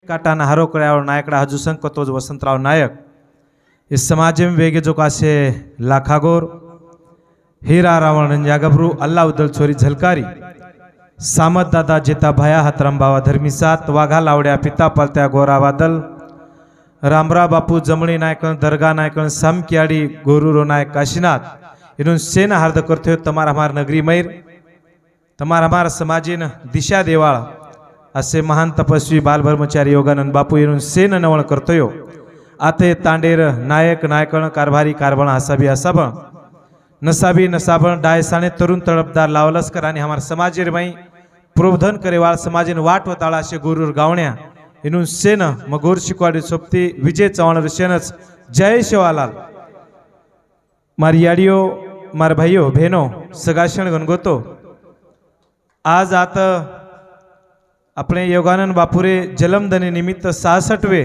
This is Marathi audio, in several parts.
काटाना हारो करावर नायकडा हजू संकतोज वसंतराव नायक इस समाज में वेगे जो कासे लाखागोर हीरा रावण जागभरू अल्लाह उदल छोरी झलकारी सामत दादा जेता भाया हातराम बावा धर्मी सात वाघा लावड्या पिता पलत्या गोरा वादल रामरा बापू जमणी नायकन दरगाह नायकन सामकियाड़ी गोरूरो नायक काशीनाथ इन्होंने सेना हार्द करते हो तमार हमार नगरी मैर तमार हमार समाजीन दिशा देवाळ असे महान तपस्वी बाल ब्रह्मचारी योगानंद बापू इन्होंने सेन नवण करते हो आते तांडेर नायक नायकन कारभारी कारबण हसाबी हसाबण नसाबी नसाबण डायसाने तरुण तळपदार लावलस्कर आणि हमार समाजेर माई प्रोधन करेवाळ समाजीन वाट वताळा असे गुरुर गावण्या इन्हों सेन मगोर शिकवाड़ी सोपती विजय चौहान ऋषेनच जय शिवालाल मारी याडियो मार भाइयों बहनों सगाशण गणगोतो आज आत अपने योगानंद बापुरे जलमदनी निमित्त 66वे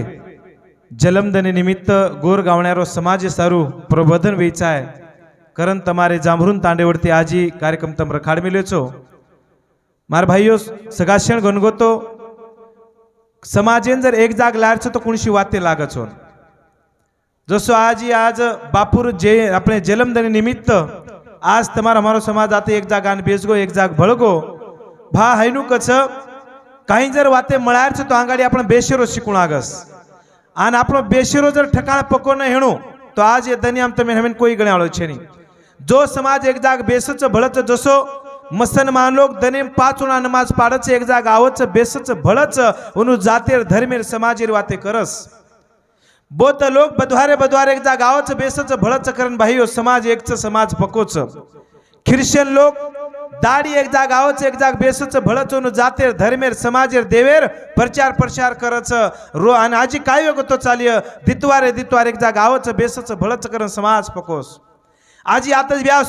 जलमदनी निमित्त गोर गावण्यारो समाज सारू प्रबोधन वेचाय कारण तमारे जांभरून तांडेवरती आजी कार्यक्रम तम रखाड मिले छो मार भाइयों सगाशण गणगोतो समाजेन जर एक जाग लार तो कुणशी वाते लागत हो जसो आज बापूर जे अपने जलमदनी निमित्त आज तमार हमारो समाज आते एक जाग आन बेसगो एक जाग भळगो भा हैनु कच काही जर वाते मळार तो आंगाडी आपण बेशेरो शिकून आगस आन आपलो बेशेरो जर ठिकाण पको न हेणो तो आज ये दनियाम तमे हमें कोई गण्याळो छे नी जो समाज एक जाग बेसच भळच जसो मुसलमान लोग दनेम 5 उना नमाज पाड़च एक जाग आवच बेसच भळच उनु जातेर धर्मेर समाजेर वाते करस बोत लोग बद्वारे एक जाग आवच बेसच भळच करन भाइयो समाज एकच समाज पकोच ख्रिश्चन लोग दाड़ी एक जाग आवच एक जाग बेसच भळच उनु जातेर धर्मेर समाजेर देवेर प्रचार करच रो आणि आजी काय तो चालिय दितवारे एक जाग आवच बेसच भळच करन समाज पकोस आजी आता ब्याह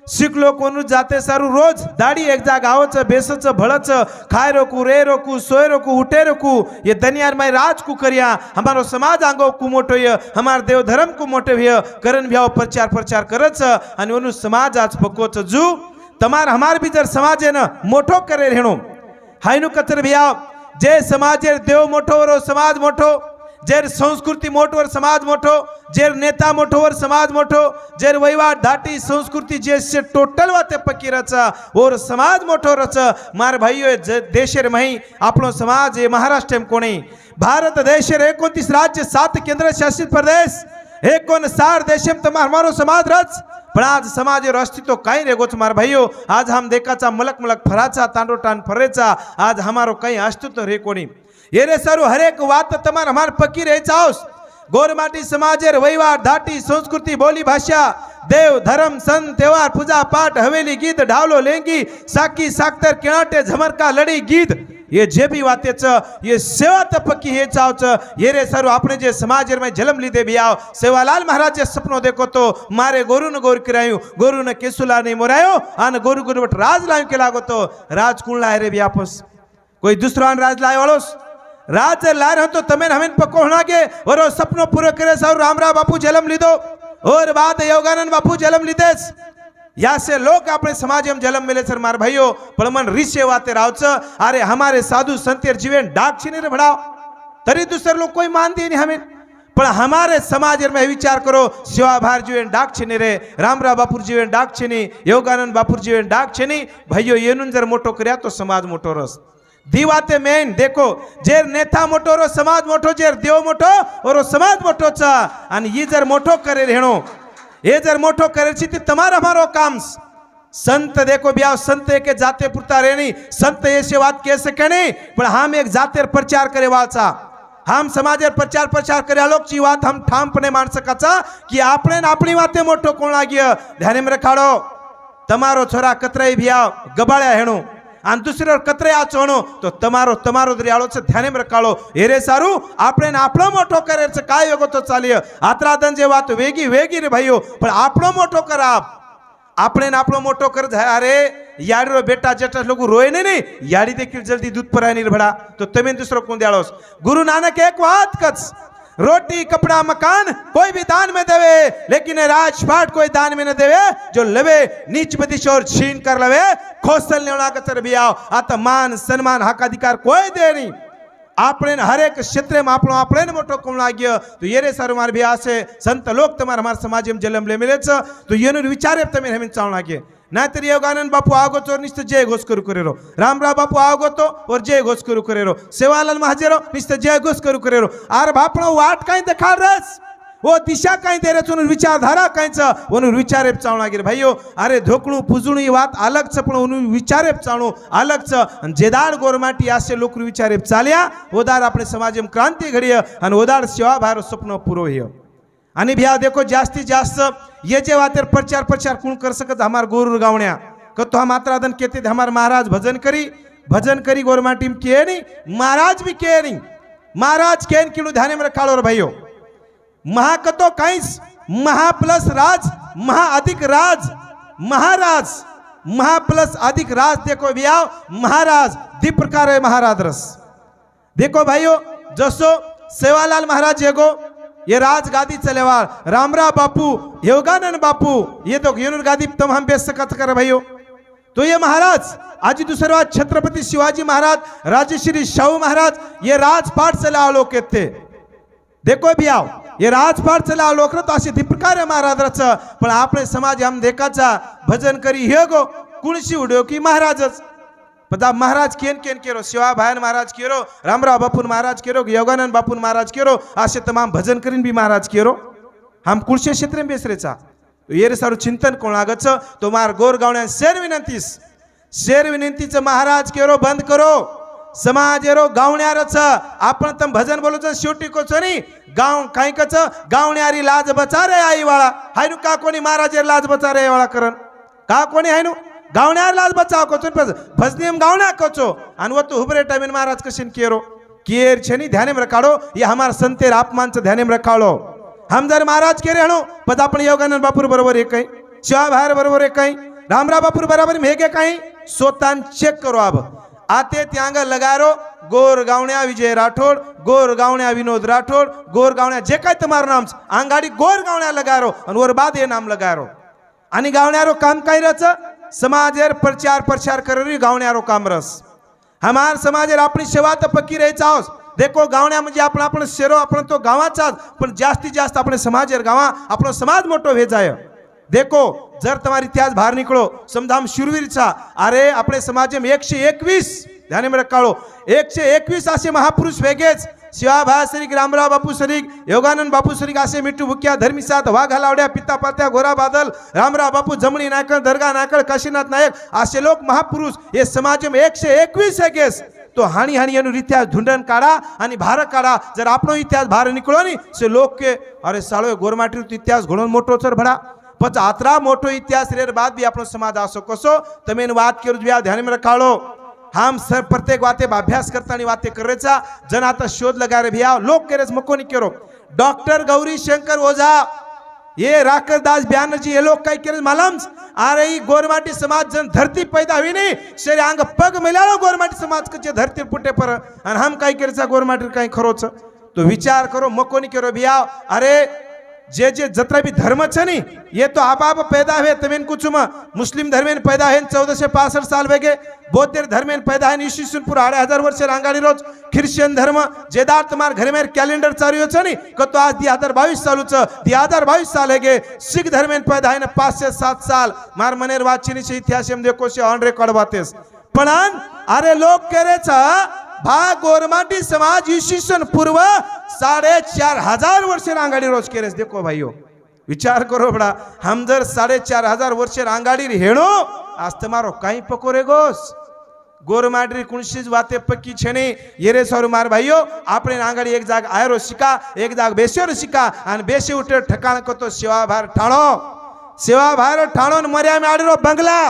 सिख लोग कोनु जाते सारू रोज दाढ़ी एक जाग आवच बेसच भळच खाए रोकू रे रोकू सोए रोकू उठे रोकू ये दनियार में राज को करिया हमारो समाज आंगो को मोटो ये हमार देव धर्म को मोटे भय करन भ्याव प्रचार करच आणि ओनु समाज आज पकोच जू तमार हमार भी जर समाज है न मोठो करे हेणो हायनु कतर भ्याव जे समाजेर देव मोठो रो समाज मोठो जेर संस्कृति मोठोवर समाज मोठो जेर नेता मोठोवर समाज मोठो जेर वैवाट धाटी संस्कृति जे टोटल वाते पकीरचा और समाज मोठो रच मार भाइयों देशेर मही आपलो समाज ये महाराष्ट्र में कोणी भारत देशेर 29 राज्य 7 केंद्र शासित प्रदेश 59 देश में तमार हमारो समाज रच पण आज समाजेर अस्तित्व काही रेगोच मार भाइयों आज हम देखाचा मलक फराचा तांडोटान फरेचा आज हमारो काही अस्तित्व रे कोणी ये रे सारू हरेक बात तमार हमार पक्की रहे चाओस गोरमाटी समाजेर वैवार धाटी संस्कृति बोली भाषा देव धर्म सन त्योहार पूजा पाठ हवेली गीत ढावलो लेंगी साकी साक्तर किणाटे झमरका लड़ी गीत ये जे भी वाते ये सेवा त पक्की है चाओच ये रे सारू अपने जे समाजेर में जन्म लीधे भी आओ सेवालाल महाराज जे सपनो देखो तो मारे गोरु न गोर करायो गोरु न केसुला ने मोरायो आन गोरु गुरुवट राज लायो के लागो तो राज कुण लाय रे भी आपस कोई दूसरो आन राज लाय वालोस राज लार तो तमें हमें पकोहना के और सपनों पूरे करे सारू रामरा बापू जन्म लीधो और बाद योगानंद बापू जन्म लीधेस या से लोग अपने समाज में जन्म मिले सर मार भाइयों पड़मन रिश्ते वाते रावच अरे हमारे साधु संतेर जीवन डाक छीने रे बढ़ाओ तरी दूसरे लोग कोई मानते नहीं हमें पर हमारे समाज में विचार करो शिवाभार जीवन डाक छीने रे रामरा बापुर जीवन डाक छीनी योगानंद बापुर जीवन डाक छीनी भाइयों ये जर मोटो कर्या तो समाज मोटो रस दीवाते मेन देखो जेर नेता मोटो रो समाज मोटो जेर देव मोटो और समाज मोटो चा आणि ये जर मोटो करे हेणो ये जर मोटो करे ची ती तमारा हमारो काम संत देखो ब्याह संत के जाते पुरता रेनी संत ऐसे बात कह सके नहीं पर हम एक जातेर प्रचार करे वाचा हम समाजेर प्रचार करे आलोक ची बात हम ठामपणे मान सकाचा कि आपणे अपनी वाते मोटो कोण लागिय ध्यान में रखाड़ो तमारो छोरा कतराई भ्या गबाळ्या हेणो आन दूसरे और कतरे आ चोणो तो तमारो दरियाळो से ध्यान में रखाड़ो एरे सारू आपणे आपलो मोटो करे से काय योगो तो चालिय आत्रादन जे बात वेगी रे भाइयों पर आपलो मोटो करा आपणे आपलो मोटो कर अरे याडीरो बेटा जेठा लोग रोए नहीं याडी देखील जल्दी दूध पर निर्भड़ा तो तमें दूसरो कोण द्याळोस गुरु नानक एक बात कच रोटी कपड़ा मकान कोई भी दान में देवे लेकिन राजपाट कोई दान में न देवे जो लवे नीच बदिश और छीन कर लवे खोसल नेवला कतर भी आओ आता मान सम्मान हक अधिकार कोई दे नहीं આપણે હરેક ક્ષેત્રમાં આપણો આપણે મોટો કોણ લાગ્યો તો યરે સારું માર ભી આશે સંત લોક તમારા અમારા સમાજમાં જન્મ લે મિલે છે તો એનો વિચારે તમે હમે ચાવ લાગે નાતર યોગાનંદ બાપુ આગો તો નિસ્ત જય ઘોષ કરું કરેરો રામરા બાપુ આગો તો ઓર જય ઘોષ કરું કરેરો સેવાલાલ મહાજરો નિસ્ત જય ઘોષ કરું કરેરો આર બાપણો વાટ કાઈ દેખાડ રસ वो दिशा कहीं दे रहे विचारधारा कहीं विचारे चावना भाईओ अरे धोकणु पूजणु ये बात अलग छ पण विचारे चावणु अलग छ जेदार गोरमाटी आसे लोक विचारे चाल्या ओदार अपने समाज में क्रांति घड़ी और ओदार सेवा भार स्वप्न पूरो है आणि भैया देखो जास्ती जास्त ये जे वातेर प्रचार प्रचार कोण कर सकत हमार गोरू गावण्या कतो हम आत्रादन कहते हमार महाराज भजन करी गोरमाटी में के नहीं महाराज भी के नहीं महाराज के किणु ध्यान में रखाड़ो भाईओ महा कतो काईस महा प्लस राज महा अधिक राज महाराज महा प्लस अधिक राज देखो भैया महाराज दी प्रकार है महाराज रस देखो भाइयों जसो सेवालाल महाराज येगो ये राज गादी चलेवार रामरा बापू योगानंद बापू ये तो येनुर गादी तुम हम बेच सकत कर भाइयों तो ये महाराज आज दूसरा छत्रपति शिवाजी महाराज राजश्री शाहू महाराज ये राजपाट चला लोग कहते देखो भैया ये राजपाट चला लोक तो असे प्रकारे महाराज पण आपले समाज हम देखाचा भजन करी हे गो कुणशी उड्यो की महाराजच पता महाराज केन केन केरो शिवा भायन महाराज केरो रामराव बापून महाराज केरो योगानंद बापून महाराज केरो असे तमाम भजन करीन भी महाराज केरो हम कुळशे क्षेत्र में बेसरेचा तो ये रे सारू चिंतन कोण लागच तो मार गोर गावण्या शेर विनंतीच महाराज केरो बंद करो समाज रो गावण्यारच आपण तम भजन बोलो शेवटी को नहीं गाव काही कच गावण्यारी लाज बचा रे आई वाला हायनु का कोणी महाराज लाज बचा रे वाला करन का कोणी हायनु गावण्यार लाज बचाव कोचो भजनीम गावण्या कोचो आणि वो तो हुबरे टाइम महाराज कशिन केरो केर छनी ध्यान में रखाड़ो ये हमार संतेर अपमान से ध्यान में रखाड़ो हम जर महाराज केरे हणो पद आपण योगानंद बापूर बरोबर एक शिवा भायर बरोबर एक रामराव बापूर बरोबर मेघे काही सोतान चेक करो अब आते त्यांग लगारो गोर गावण्या विजय राठोड गोर गावण्या विनोद राठोड गोर गावण्या जे काय तुम्हारा नाम आंगाड़ी गोर गावण्या लगारो और वर बाद ये नाम लगारो आणि गावण्यारो काम काय रच समाजेर प्रचार प्रचार कररी गावण्यारो काम रस हमार समाजेर अपनी सेवा तो पक्की रही चाओस देखो गावण्या म्हणजे आपण आपण शेरो आपण तो गावाचाच पण जास्तीत जास्त आपण समाजेर गावा आपलो समाज मोठो वे जाय देखो जर तुम्हारी इतिहास बाहर निकलो समझा हम शूरवीर छा अरे अपने समाज में 121 ध्यान में रखाड़ो 121 असे महापुरुष वेगेच शिवा भाई सरीक रामराव बापू सरीक योगानंद बापू सरीक असे मिट्टू भुक्या धर्मीसात वाघ हलावड्या पिता पात्या गोरा बादल रामराव बापू जमणी नायकर दर्गा नायकर काशीनाथ नायक असे लोक महापुरुष ये समाज में 121 वेगेस तो हानी हानी एनु इतिहास ढूंढन काढ़ा आणि भार काढ़ा जर आपनो इतिहास बाहर निकलो नी से लोक के अरे सालो गोरमाटी इतिहास घणो मोटो सर भड़ा पच आतरा मोटो इतिहास रेर बाद भी आपनो समाज आसो कसो तमेन बात करू दिया ध्यान में रखाड़ो हम सर प्रत्येक बाते अभ्यास करता बातें करेचा जन आता शोध लगा रे भैया लोग केरेस मको नहीं करो डॉक्टर गौरी शंकर ओझा ये राकर दास ब्यानर्जी ये लोग कई करे मालूम अरे गोरमाटी समाज जन धरती पैदा हुई नहीं शेरे आंग पग मिलालो गोरमाटी समाज के धरती पुटे पर और हम कई करेचा गोरमाटी कई खरोच तो विचार करो मको नहीं करो भैया अरे जे जे जत्रा भी धर्म छ नहीं ये तो आप पैदा हुए तमें कुछ मुस्लिम धर्मेन पैदा है 1465 साल वेगे बौद्ध धर्मेन पैदा है ईस्वीसनपुर 2500 वर्ष रांगाड़ी रोज ख्रिश्चन धर्म जेदार तुम्हार घर में कैलेंडर चालू छ नहीं तो आज 2022 चालू 2022 साल है सिख धर्मेन पैदा है 5 से 7 साल मार मनेर वाचिनी से इतिहास में देखो से ऑन रिकॉर्ड बातेस पण अरे लोग करे छ भा गोरमाटी समाज ईस्वीसन पूर्व 4500 वर्ष रांगाड़ी रोज केरेस देखो भाइयों विचार करो बड़ा हम जर 4500 वर्ष रांगाड़ी हेणो आज तुम्हारो कहीं पकोरे गोस गोरमाटी कुणशीज बातें पक्की छे ये रे सारू मार भाइयों आपने रांगाड़ी एक जाग आयरो शिका एक जाग बेस्यो शिका और बेसी उठे ठकाण को तो सेवा भार ठाणो मर्या में आड़ीरो बंगला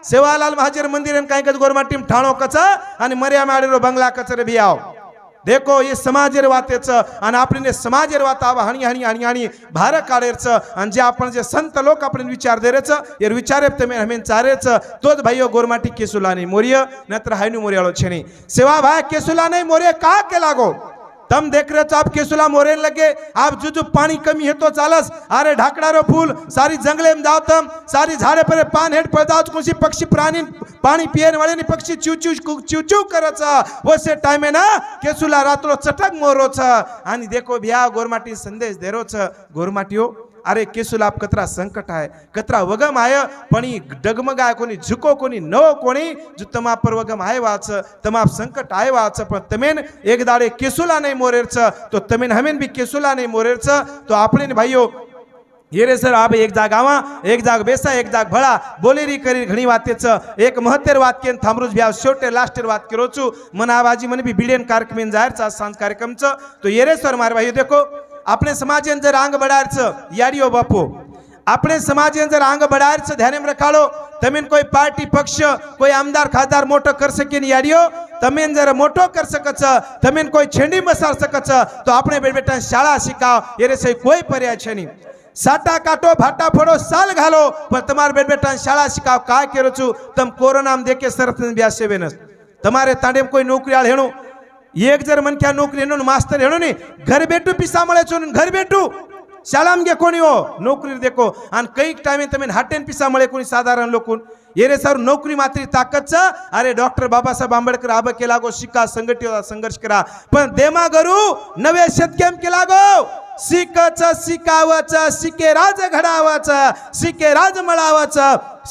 सेवालाल महाजर मंदिर कहीं कच गोरमाटी में ठाणो कच और मर्या में आड़ीरो बंगला कच रे भी आओ देखो ये समाजेर वातेच आणि आपणे समाजेर वात आवा हणी हणी हणी हणी भार काढेच आणि जे आपण जे संत लोक आपण विचार देरेच ये विचारे तमे हमें चारेच तोच भाइयो गोरमाटी केसुला नहीं मोरिय नत्र हायनु मोरियाळो छेनी सेवा भाई केसुला नहीं मोरिय का के लागो तम देख रहे हो आप केसुला मोरे लगे आप जुजु पानी कमी है तो चालस अरे ढाकड़ारो फूल सारी जंगले में जाओ तम सारी झाड़े पर पान हेड पर जाओ कुछ पक्षी प्राणी पानी पियन वाले ने पक्षी चू चू करच वसे टाइम है ना केसुला रातलो चटक मोरो छ आणि देखो भैया गोरमाटी संदेश देरो छ गोरमाटीओ अरे केसुला आप कतरा संकट आहे कतरा वगम आहे पण डगमगाय कोणी झुको कोणी नो कोणी जो तमा पर वगम आहे वाच तमा संकट आहे वाच पण तमेन एक दाडे केसुला नाही मोरेरच तो तमेन हमेन भी केसुला नाही मोरेरच तो आपले भाईओ ये रे सर आप एक जाग आवा एक जाग बेसा एक जाग भळा बोलेरी करी घणी वातेच एक महत्तर वाक्य थांबरूच भ्या शेवटे लास्टर वात करोचू मन आवाजी मन भी बिलियन कार्यक्रम जाहिर सांस कार्यक्रमच तो ये रे सर मार भाई देखो अपने समाजन जर आंग बढ़ायचं याडियो बापू अपने समाजन जर आंग बढ़ायचं ध्यान में रखालो तमेन कोई पार्टी पक्ष कोई आमदार खासदार मोटो कर सके याडियो तमेन जर मोटो कर सकच तमेन कोई छेंडी बसार सकच तो अपने बेटा शाळा शिकाव ये से कोई पर्याय छे नहीं साटा काटो भाटा फोड़ो साल घालो पर तमार बेटा शाळा शिकाव काय करो छू तम कोरोना में देखे सरफ ब्यासे बेनस तमारे तांडे कोई नौकरी आल हेणु एक जर मन क्या नौकरी हेणु मास्टर हेणु नहीं घर बैठू पिसा मळे छो घर बैठू शाळा में कोणी हो नौकरी देखो आणि कई टाइम तमेन हाटेन पिसा मळे कोणी साधारण लोकून ये रे सर नौकरी मात्री ताकद अरे डॉक्टर बाबासाहेब आंबेडकर आब केला गो शिका संघटित संघर्ष करा पण देमा गरू नवे शतकेम केला गो शिकच शिकावच शिके राज घडावच शिके राज मळावच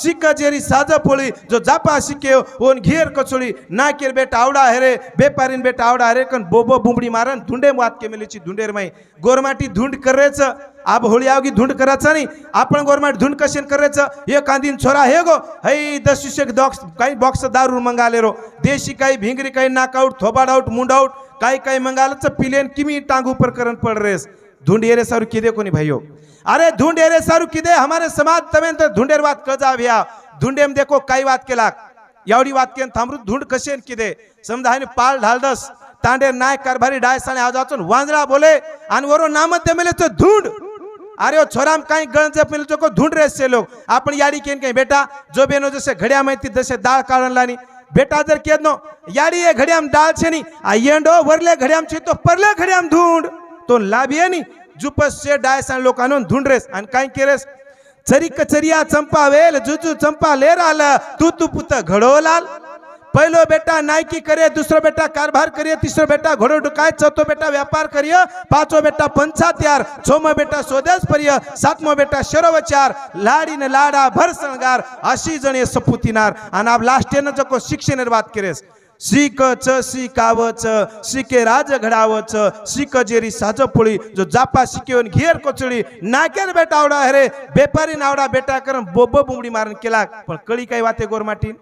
शिक जेरी साज पोळी जो जापा शिके ओन घेर कचोळी नाकेर बेटा आवडा हेरे बेपारीन बेटा आवडा हेरे कन बोबो बुंबडी मारन धुंडे वात के मेलेची धुंडेर माई गोरमाटी धुंड करेच आप होळी आवगी धुंड करायचं नाही आपण गोरमाटी धुंड कशेन करायचं एक कांदीन छोरा हे गो हई 10 बॉक्स काही बॉक्स दारू मंगाले रो देशी काही भिंगरी काही नाकआउट थोबाड आउट मुंड आउट काही काही मंगालच पिलेन किमी टांगू पर करन पड़ रेस धुंड एरे सारू किदे कोनी भाइयों अरे धुंड एरे सारू किदे हमारे समाज तमेन तर धुंडेर बात कजा भ्या धुंडेम देखो काही बात केला यावडी बात केन थांबरू धुंड कशेन किदे समजा हाने पाल ढालदस तांडे नाय कारभारी डायसाने आजाचून वांजळा बोले आणि वरो नामत मेले तो धुंड अरे ओ छोराम काही गणज पेल तो धुंड रेसे लोग आपण याडी केन काही बेटा जो बेनो जसे घड्या माहिती जसे दाळ काढन लानी बेटा जर केदनो याडी ये घड्याम दाळ छेनी आ येंडो वरले घड्याम छी तो परले घड्याम धुंड तो लाभी है नी जुपस से डायसान लोकांनो धुंडरेस आणि काय केरेस चरी कचरिया चंपा वेल जुजू चंपा लेराल तू पुत घडोलाल पहलो बेटा नायकी करे दूसरो बेटा कारभार करिए तीसरो बेटा घोड़ो ढुकाय चौथो बेटा व्यापार करिए पांचो बेटा पंचात्यार छमो बेटा स्वदेश परिय सातमो बेटा शरवचार लाडी ने लाडा भर संगार अशी जणे सपुतीनार आणि आप लास्ट ने जको शिक्षणेर बात करेस शिकच शिकावच शिके राज घडावच शिक जेरी साज पोळी जो जापा शिकेवन घेर कोचळी नाकेर बेटा आवडा हरे बेपारी नावडा बेटा करन बोबो बुंबडी मारन केला पण कळी काय वाते गोरमाटीन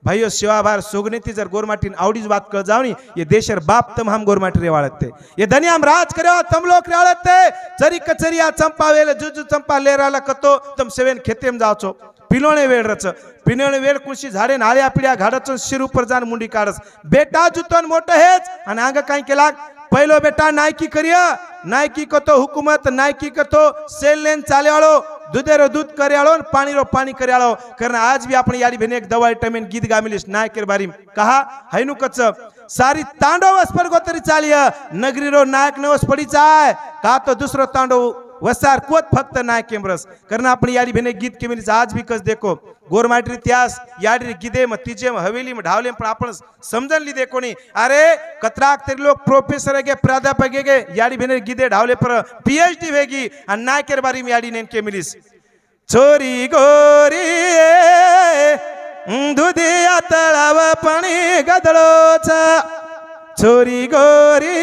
भाइयों सेवाभार सोगनेती जर गोरमाटीन आवडीच बात कर जावनी ये देशर बाप तम हम गोरमाटी रेवाळते ये धनी हम राज करे तम लोक रेवाळते चरी कचरिया चंपा वेल जुजु चंपा लेराला कतो तम सेवेन खेतेम जावचो पिलोणे वेळ रच पिलोणे वेळ कुशी झाडे नाळ्या पिड्या घाडच शिर ऊपर जान मुंडी काढस बेटा जुतन मोठं हेच आणि अंग काय केला पहिलो बेटा नायकी करिया नायकी कतो हुकूमत नायकी कतो सेल लेन चाले वाळो दूधेरो दूध करियाळो पानी रो पानी करियाळो कारण आज भी अपनी याडी भेने एक दवाई टमेन गीत गामिलिस नायकेर बारी कहा हैनु कच सारी तांडव अस्पर गोतरी चालिया नगरी रो नायक नवस पडी चाय का तो दूसरो तांडव वसार कोत फक्त नाय केमरस कारण आपण याडी भेने गीत केमिलिस आज भी कस देखो गोरमाटी इतिहास याडी गीदे म तिजे म हवेली म ढावले पण आपण समजन ली देखो नी अरे कतराक तरी लोग प्रोफेसर गे प्राध्यापक गे याडी भेने गीदे ढावले पर पीएचडी वेगी आणि नायकेर बारी म याडी नेन केमिलिस छोरी गोरी दुधिया तळाव पाणी गदळोचा छोरी गोरी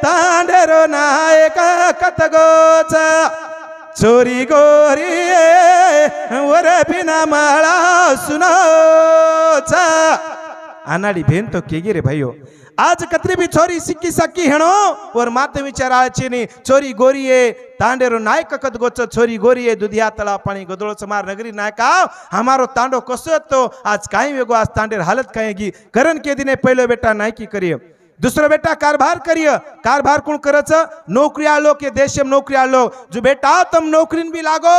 तांडेरो नायक कतगोच छोरी गोरी वर बिना माळा सुनोच अनाडी भेन तो केगी रे भाइयों आज कतरी भी छोरी सिक्की सकी हेणो और माते विचार आळची नी छोरी गोरी ये तांडेरो नायक कत गोच छोरी गोरी ये दुधिया तळा पाणी गदळोच मार नगरी नायका हमारो तांडो कसो तो आज काही वेगो आज तांडेर हालत कायगी करण के दिने पहिलो बेटा नायकी करिय दूसरो बेटा कारभार करिय कारभार कोण करच नौकरी आलो के देश में नौकरी आलो जो बेटा तुम नौकरीन भी लागो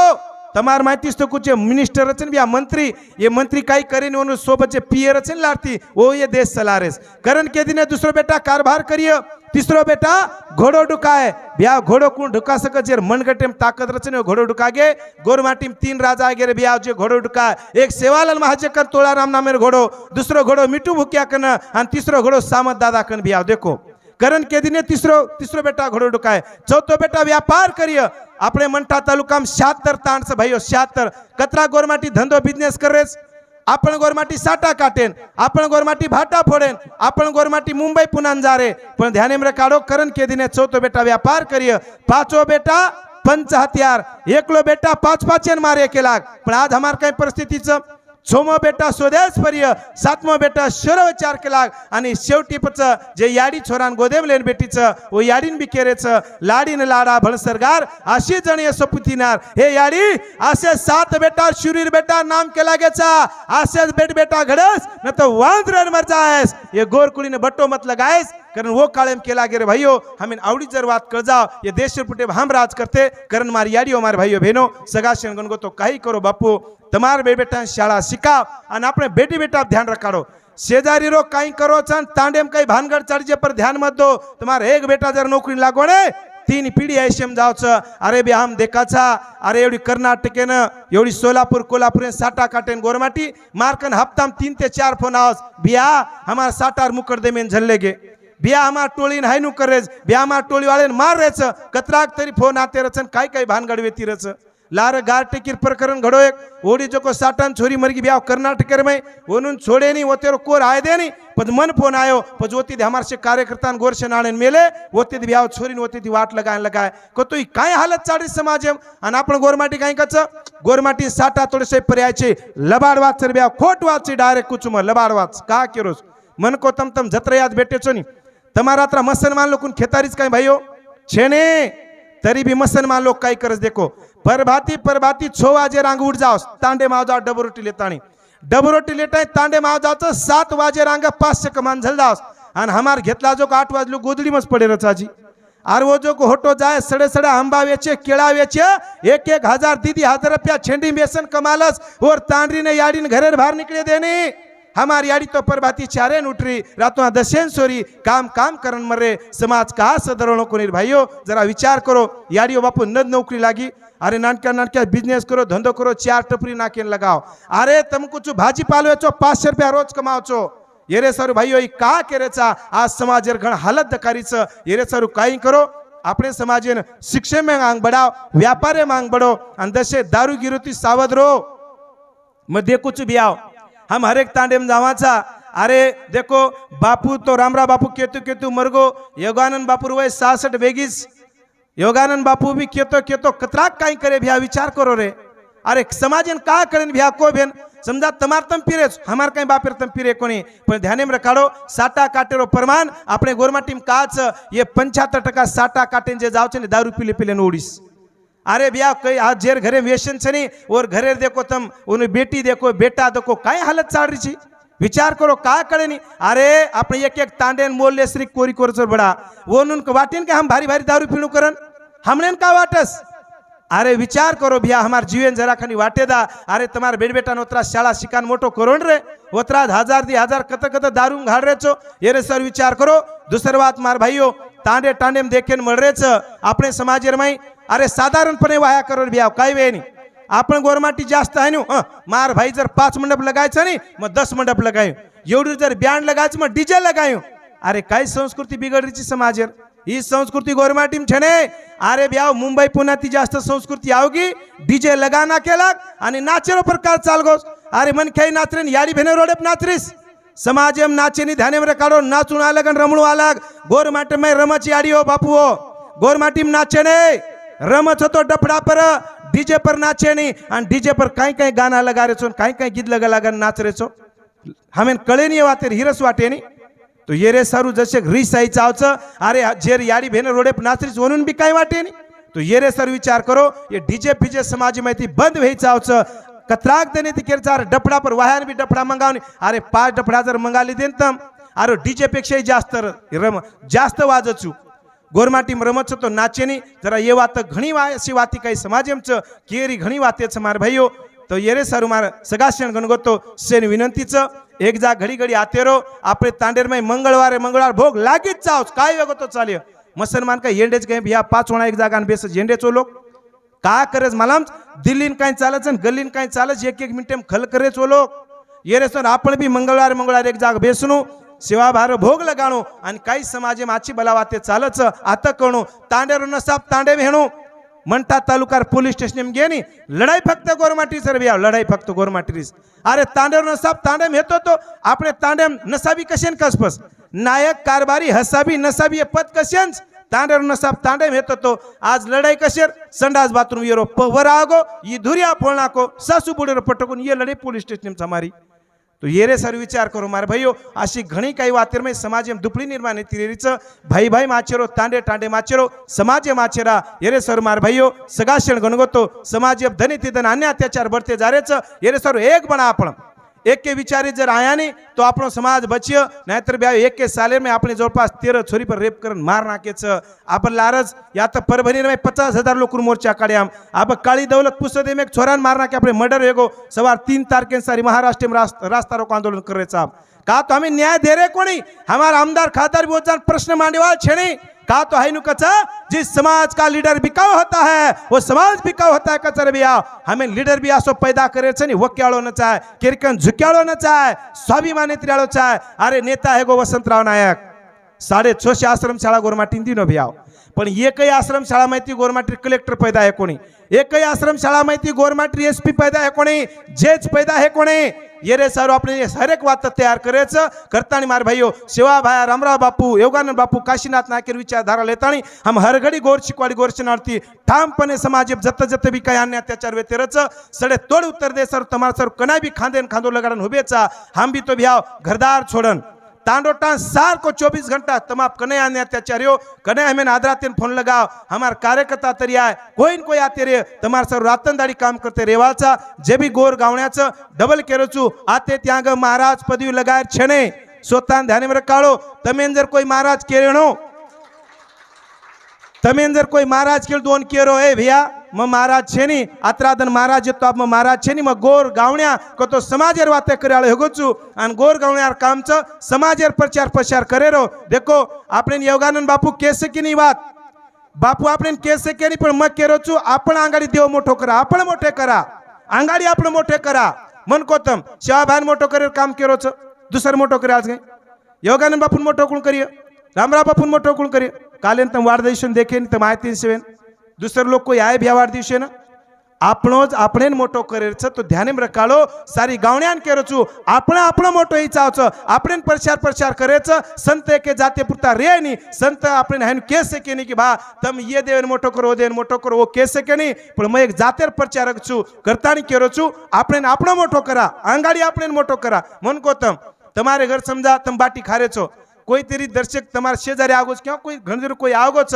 તમાર માહિતી તો कुछ मिनिस्टर છે ને બી આ મંત્રી ये मंत्री કાઈ કરીને ઓનો સોબત છે પિયર છે ને લાડતી ओ ये देश चला रेस करण के दिन दूसरो बेटा कारभार करिए तीसरो बेटा घोड़ो ढुकाए ब्याह घोड़ो कौन ढुका सके जे मनगटे में ताकत रचे ने घोड़ो ढुका गे गोर माटी में 3 राजा आगे रे ब्याह जो घोड़ो ढुका एक सेवालाल महाजे कर तोला राम नामेर घोड़ो दूसरो घोड़ो मिठू भूकिया कन और तीसरो घोड़ो सामत दादा कन ब्याह देखो करण के दिन तीसरो बेटा घोड़ो ढुकाए चौथो बेटा व्यापार करिए अपने मंठा तालुका में 76 ताण से भाईओ 76 कतरा गोरमाटी धंधो बिजनेस करे आपण गोरमाटी साटा काटेन आपण गोरमाटी भाटा फोड़ेन आपण गोरमाटी मुंबई पुनान जा रे पण ध्यान में रखाड़ो करण के दिन चौथो बेटा व्यापार करिए पांचो बेटा पंच हथियार एकलो बेटा 5-5 मारे 1 लाख पण आज हमार कई परिस्थिति छमो बेटा स्वदेश पर्य सातमो बेटा शरव 4 लाख आणि शेवटी पच जे याडी छोरान गोदेव लेन बेटीच ओ याडीन बिकेरेच लाडीन लाडा भळसरगार अशी जणीय सपुतीनार हे याडी असे 7 बेटा शुरीर बेटा नाम केला गेचा असे बेटा घडस न तो वांद्रन मर जायस ये गोरकुळीने बट्टो मत लगायस कारण वो काळेम केला गे रे भाईओ हमें आवडी जर बात कर जाओ ये देश पुटे हम राज करते कारण मारी याडीओ मारे भाईओ बहनो सगाशन गणगो तो काही करो बापू तमार बेटा शाळा शिकाव आणि આપણે बेटी बेटा ध्यान रखाड़ो शेजारी रो कई करो छन तांडेम कई भानगढ़ चढ़जे पर ध्यान मत दो तुम्हारे एक बेटा जर नौकरी लागो ने 3 पीढ़ी ऐसे जाओ छ अरे बे हम देखा छा अरे एवढी कर्नाटके न एवढी सोलापूर कोल्हापूर साटा काटेन गोरमाटी मारकन हफ्ता 3 ते 4 फोन आवस बिया हमार साटार मुकरदे में झल्ले गे बिया हमार टोळी हायनु करेज बिया हमार टोळी वाले मार रेच कतराक तरी फोन आते रचन काय भानगढ़ वेती रच लार गार टेकिर प्रकरण घडो एक ओडी जो को साटान छोरी मरगी ब्याह कर्नाटक में ओनुन छोड़े नहीं वो तेरो कोर आए दे नहीं पद मन फोन आयो पज होती थी हमारे से कार्यकर्ता गोरशन आने मेले होती थी ब्याह छोरी होती थी वाट लगाए को तो काय हालत चाड़ी समाज आणि आपण गोरमाटी काय कच गोरमाटी साटा थोडेसे पर्यायचे लबाड वाच ब्याह खोट वाच डायरेक्ट कुछ लबाड वाच का केरोस मन को तम जत्रा याद बैठे छो नी तमारा त्र मुसलमान लोग खेतारीज काय भाईओ छेने तरी भी मुसलमान लोग काय करस देखो परभाती 6 वाजे रांग उठ जाओ तांडे माव जाओ डबो रोटी लेटाय तांडे माव जाओ 7 वाजे रांग 500 कमान झल जाओ आणि हमार घेतला जो 8 वाजलो गोदड़ी मस पड़े रचाजी आर वो जो को होटो जाए सड़े अंबा वेचे केला वेचे 1,000 दीदी 1000 रुपया छेंडी बेसन कमालस और तांडरी ने याड़ी घरे बाहर निकले देने हमारी याड़ी तो परभाती चारे उठरी रातों दशेन सोरी काम करन मरे समाज का सदरणों को भाइयों जरा विचार करो याड़ियों बापू नद नौकरी लागी अरे नानका बिजनेस करो धंधो करो 4 टपरी नाके लगाओ अरे तुम कुछ भाजी पालो चो 500 रुपया रोज कमाओ छो ये रे सर भाइयों का केरेचा आज समाज घण हालत दकारीच ये रे सर काई करो अपने समाज शिक्षे में आंग बढ़ाओ व्यापारे में आंग बढ़ो और दशे दारू गिरोती सावध रो मध्य कुछ भी आओ हम हर एक तांडे में जावाचा अरे देखो बापू तो रामरा बापू केतु मरगो योगानंद बापू वय 66 वेगीस योगानंद बापू भी केतो कतराक काई करे भैया विचार करो रे अरे समाजन का करेन भैया को बेन समझा तमार तम पीरे हमार कई बापेर तम पीरे कोनी पण ध्यान में रखाड़ो साटा काटेरो प्रमाण अपने गोरमाटी में काच ये 75% साटा काटेन जे जाओ छे दारू पीले ओडिस अरे भैया कई आज जेर घरे व्यसन छे नहीं और घरे देखो तम उन बेटी देखो बेटा देखो काय हालत चाल रही छी विचार करो का करे नहीं अरे अपने एक तांडेन मोल ले श्री कोरी कोरचर बड़ा वो उन वाटिन के हम भारी दारू पीणु करन हमने का वाटस अरे विचार करो भैया हमार जीवन जरा खनी वाटेदा अरे तुम्हारे बेटा नोतरा शाला शिकान मोटो करोन रे ओतरा 1000 कत दारू घाड़ रे छो ये रे सर विचार करो दूसरी बात मार भाइयों तांडे में देखेन मळ रे छ अपने समाज में अरे साधारणपणे वाया करो भैया काही वे नहीं आपण गोरमाटी जास्त आहे नु मार भाई जर 5 मंडप लगायचं नहीं मग 10 मंडप लगायो एवढी जर बँड लगायचं मग डीजे लगायो अरे काय संस्कृती बिघडरीची समाज ही संस्कृती गोरमाटी में छने अरे ब्याह मुंबई पुणे ती जास्त संस्कृती आवगी डीजे लगाना केला आणि नाचेरो प्रकार चालगोस अरे मन खाई नाचरेन याडी भेने रोडे नाचरीस समाज में नाचे नहीं ध्यान में रखाड़ो नाचून अलग रमणू अलग गोरमाटी में रमच याडी हो बापू हो गोरमाटी में नाचे ने रमच हो तो डफड़ा पर डीजे पर नाचे नहीं और डीजे पर कहीं गाना लगा रहे छो कहीं गीत लगा नाच रहे छो हमें कळे नहीं वाते हिरस वाटे नहीं तो ये रे सारू जसे रीस आई चावच अरे जेर याडी भेने रोडे पर नाचरीस वनून भी काही वाटे नहीं तो ये रे सर विचार करो ये डीजे पीजे समाज में थी बंद व्हाई चावच कतराक देने थी केर चार डफड़ा पर वाहन भी डफड़ा मंगावनी अरे 5 डफड़ा जर मंगाली देन तम अरे डीजे पेक्षा जास्त रम जास्त वाजचू ગોરમાટી રમત તો નાચેની જરા એ વાત ઘણી એસી વાતી કઈ સમાજ એમ છે કેરી ઘણી વાતે છે મારા ભાઈઓ તો એરે સારું મારા સગાશણ ગણગોતો શેની વિનંતી છે એક જા ઘડી ઘડી આતે રહો આપણે તાંડેરમાં મંગળવાર ભોગ લાગી જ જાઓ કાંઈ વગર તો ચાલ્યો मुसलमान का येंडेच काही ह्या 5 वणा एक जागा बेस येंडेचो लोक का करेच मला दिल्लीन काही चालच गल्लीन काही चालच एक मिनिट खल करेच लोक ये रे सर आपण बी मंगळवार एक जागा बेसणू सेवा भार भोग लगाणो आणि काही समाजे माची बलावाते चालच आता कणू तांडेर नसाप तांडे भेणू म्हणता तालुकार पोलीस स्टेशन गेनी लढाई फक्त गोरमाटी सर बिया लढाई फक्त गोरमाटीरीस अरे तांडेर नसाप तांडे हेतो तो आपले तांडे नसाबी कशेन कसपस नायक कारभारी हसाबी नसाबी पद कशेंच तांडेर नसाब तांडे हेतो तो आज लढाई कशेर संडास बाथरूम येरो पवर आगो ये धुरिया फोड़ना को सासू बुडेर पटकून ये लढाई पोलीस स्टेशन हमारी तो ये रे सर विचार करो मारे भाइयों अशी घणी काही वातेर में समाज में दुपड़ी निर्माण तिरेरीच भाई भाई माचेरो तांडे तांडे माचेरो समाज माचेरा ये रे सर मारे भाइयों सगाशण गणगोतो समाज धनी ती धन अन्य अत्याचार बढ़ते जा रहे ये रे सर एक बना आपण एक के विचारी जर आया नहीं तो अपनो समाज बचियो नाहीतर ब्या एक के साले में अपने जवळपास 13 छोरी पर रेप करून मार नाकेच आपण लारज या तर परभणी में 50,000 लोक मोर्चा काढ्याम आप काळी दौलत पुसदे में एक छोरान मार नाके अपने मर्डर हेगो सवार 3 तारखें सारी महाराष्ट्र में रास्ता रोको आंदोलन कर रहे साहब का तो हमें न्याय दे रहे कोनी हमारा आमदार खातर भी वो प्रश्न मांगने वाला छेनी का तो है कचा जिस समाज का लीडर बिकाऊ होता है वो समाज बिकाऊ होता है कचर भी आओ हमें लीडर भी आसो पैदा करे छे वो क्याळो न चाहे किरकन झुक्याळो न चाहे स्वाभिमानी त्र्याळो चाहे अरे नेता है गो वसंतराव नायक 650 आश्रमशाळा गोरमाटी दिनो भी आओ पण एकही आश्रमशाळा माहिती गोरमाटी कलेक्टर पैदा है कोणी एकही आश्रमशाळा माहिती गोरमाटी एसपी पैदा है कोणी जेज पैदा है कोणी ये रे सारो अपने हर एक बात तैयार करेच करता मार भाइयों सेवा भाया रामराव बापू योगानंद बापू काशीनाथ नायकेर विचारधारा लेतानी हम हर घड़ी गोर शिकवाड़ी गोर शरणार्थी ठामपणे समाज जत जत भी काही अन्य अत्याचार वेतेरच सडे तोड़ उत्तर दे सर तमार सर कना भी खांदेन खांदो लगाड़न हुबेचा हम भी तो भ्याव घरदार छोड़न तांडोटान सार को 24 घंटा तमाम कने अन्य अत्याचारियों कने हमें आदरातेन फोन लगाओ हमार कार्यकर्ता तरी आए कोई न कोई आते रे तमार सर रातनदारी काम करते रेवाचा जे भी गोर गावण्याचं डबल केरोचू आते त्याग महाराज पदवी लगाय छणे स्वतः ध्यान में रखाड़ो तमें जर कोई महाराज केरेणो तमें जर कोई महाराज केल दोन केरो ए भैया म महाराज छे नी आत्रादन महाराज तो आप महाराज छे नी म गोर गावण्या को तो समाजेर वाते कराळे होगोचू अन गोर गावण्यार कामच समाजेर प्रचार प्रसार करेरो देखो आपने योगानंद बापू केसे की नी बात बापू आपने केसे के नी पण म केरोचू आपण आंगाडी देव मोठो करा आपण मोठे करा आंगाडी आपण मोठे करा मन कोतम शाहभान मोठो करेर काम केरोच दुसर मोठो करे आज योगानंद बापू मोठो कोण करिए रामराव बापू मोठो कोण करिए कालेन तम वाढदिवसन देखे नी तम आयतीन सेवेन दूसरे लोग कोई आए भी वाढदिवसे ना आपणोज आपणे मोठो करेच तो ध्यान में रखाड़ो सारी गावण्यान केरोचू आपण आपण मोठो ही चावच आपण प्रचार प्रचार करेच संत के जाते पुरता रे नी संत आपण हन केसे के नी कि भा तम ये देवन मोठो करो देवन मोठो करो वो केसे के नी पण मैं एक जातेर प्रचारक छु करतानी केरोचू आपण आपण मोठो करा आंगाडी आपण मोठो करा मन को तमारे घर समजा तम बाटी खारे छो कोई तेरी दर्शक तमारे शेजारी आगोच क्यों कोई घणजर कोई आगोच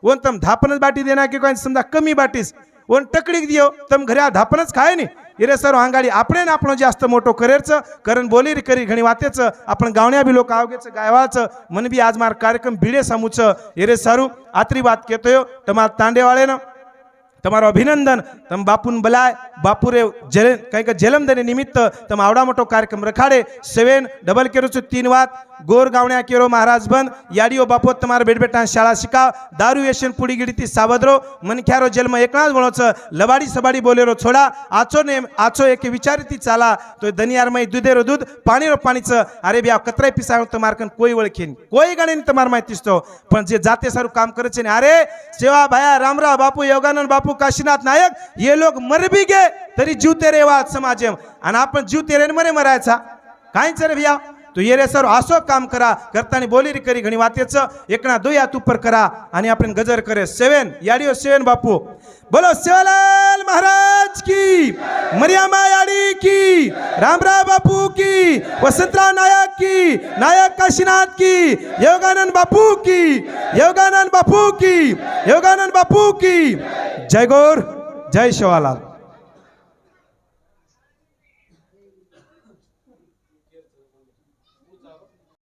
वन तम धापनच बाटी देना की कोई समजा कमी बाटीस वन टकड़ीक दियो तम घरे धापनच खाय नी इरे सर आंगाडी आपणे आपण जास्त मोठो करेच कारण बोली करी घणी वातेच आपण गावण्या भी लोक आवगेच गायवाच मन भी आज मार कार्यक्रम भीड़े सामूच इरे सारू आतरी बात केतोयो तमार तांडेवाळे न तमारो अभिनंदन तम बापून बलाय बापूरे काही का जलमदने निमित्त तम आवडा मोठो कार्यक्रम रखाडे 7 डबल केरोचो 3 वात गोर गावण्या केरो महाराज बंद याडियो बापू तमार बेटबेटा शाळा शिकाव दारू व्यसन पुडी गिडती सावधरो मनख्यारो जन्म एकनाच बनोच लबाडी सबाडी बोलेरो छोडा आचो नेम आचो एक विचारती चाला तो दनियार मै दुधेरो दूध पाणीरो पाणीच अरे बिया कतराय पिसाव तमारकन कोई वळखेन कोई गणेन तमार माहितीस्तो पण जे जाते सारू काम करेचे अरे सेवा भाया रामराव बापू योगानंद बापू काशीनाथ नायक ये लोग मर भी गए तरी जीव तेरे वाद समाजेम आणि आपण जीव तेरे मरे मरायचा काहीच रे भैया तो ये रे सर आसो काम करा करतानी बोली करी घणी वातेच एकना दो या ऊपर करा आणि आपण गजर करे 7 याडियो 7 बापू बोलो सेवालाल महाराज की मरियमा याडी की रामराव बापू की वसंतराव नायक की नायक काशीनाथ की योगानंद बापू की योगानंद बापू की योगानंद बापू की जय गौर जय सेवालाल।